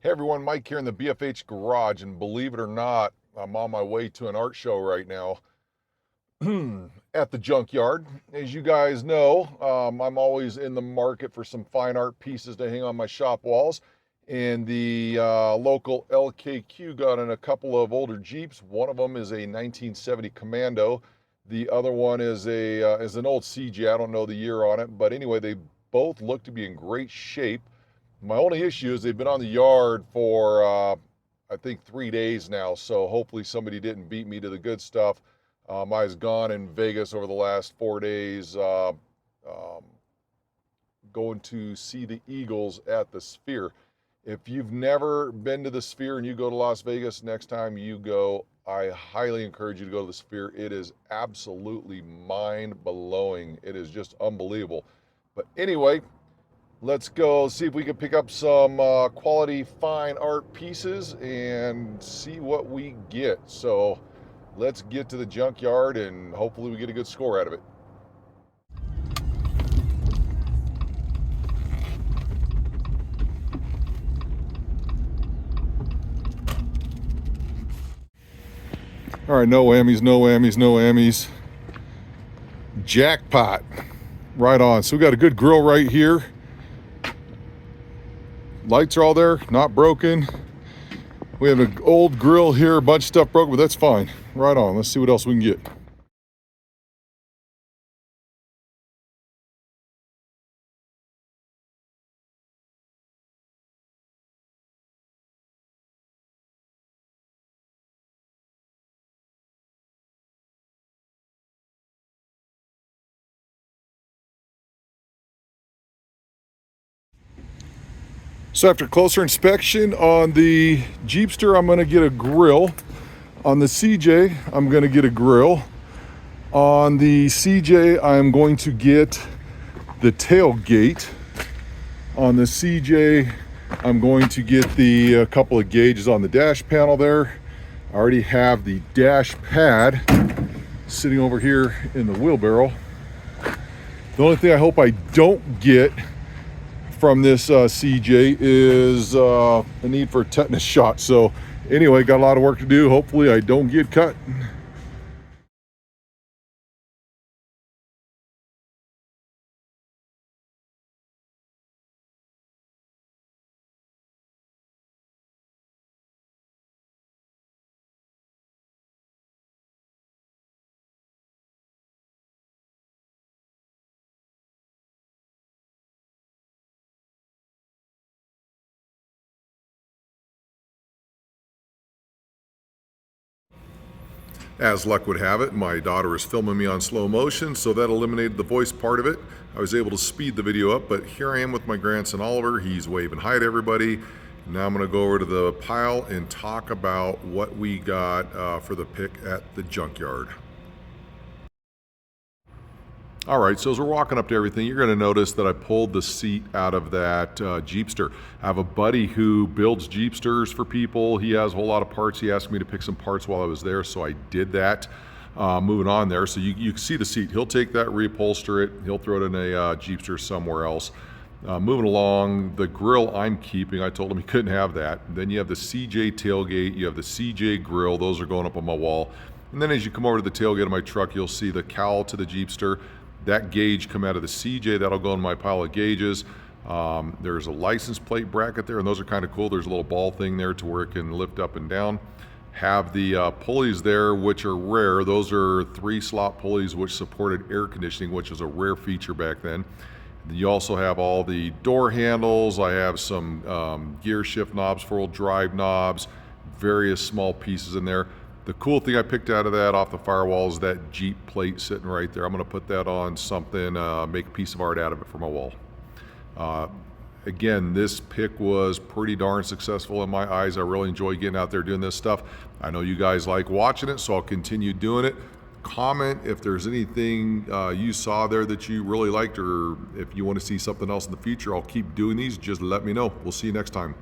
Hey everyone, Mike here in the BFH garage, and believe it or not, I'm on my way to an art show right now at the Junkyard. As you guys know, I'm always in the market for some fine art pieces to hang on my shop walls. And the local LKQ got in a couple of older Jeeps. One of them is a 1970 Commando. The other one is an old CJ. I don't know the year on it, but anyway, they both look to be in great shape. My only issue is they've been on the yard for, I think, 3 days now. So hopefully somebody didn't beat me to the good stuff. I was gone in Vegas over the last 4 days, going to see the Eagles at the Sphere. If you've never been to the Sphere and you go to Las Vegas, next time you go, I highly encourage you to go to the Sphere. It is absolutely mind-blowing. It is just unbelievable. But anyway, let's go see if we can pick up some quality fine art pieces and see what we get. So let's get to the junkyard and hopefully we get a good score out of it. All right, no whammies, no whammies, no whammies. Jackpot. Right on. So we got a good grill right here. Lights are all there, not broken. We have an old grill here, a bunch of stuff broken, but that's fine. Right on. Let's see what else we can get. So after closer inspection on the Jeepster, I'm going to get a grill. On the CJ, I'm going to get a grill. On the CJ, I'm going to get the tailgate. On the CJ, I'm going to get the couple of gauges on the dash panel there. I already have the dash pad sitting over here in the wheelbarrow. The only thing I hope I don't get from this CJ is a need for a tetanus shot. So anyway, got a lot of work to do. Hopefully I don't get cut. As luck would have it, my daughter is filming me on slow motion, so that eliminated the voice part of it. I was able to speed the video up, but here I am with my grandson Oliver. He's waving hi to everybody. Now I'm going to go over to the pile and talk about what we got for the pick at the junkyard. All right, so as we're walking up to everything, you're going to notice that I pulled the seat out of that Jeepster. I have a buddy who builds Jeepsters for people. He has a whole lot of parts. He asked me to pick some parts while I was there, so I did that. Moving on there, so you can see the seat. He'll take that, reupholster it. He'll throw it in a Jeepster somewhere else. Moving along, the grill I'm keeping, I told him he couldn't have that. Then you have the CJ tailgate, you have the CJ grill. Those are going up on my wall. And then as you come over to the tailgate of my truck, you'll see the cowl to the Jeepster. That gauge come out of the CJ, that'll go in my pile of gauges. There's a license plate bracket there, and those are kind of cool. There's a little ball thing there to where it can lift up and down. Have the pulleys there, which are rare. Those are 3-slot pulleys which supported air conditioning, which is a rare feature back then. You also have all the door handles. I have some gear shift knobs, 4-wheel drive knobs, various small pieces in there. The cool thing I picked out of that off the firewall is that Jeep plate sitting right there. I'm going to put that on something, make a piece of art out of it for my wall. Again, this pick was pretty darn successful in my eyes. I really enjoy getting out there doing this stuff. I know you guys like watching it, so I'll continue doing it. Comment if there's anything you saw there that you really liked, or if you want to see something else in the future. I'll keep doing these. Just let me know. We'll see you next time.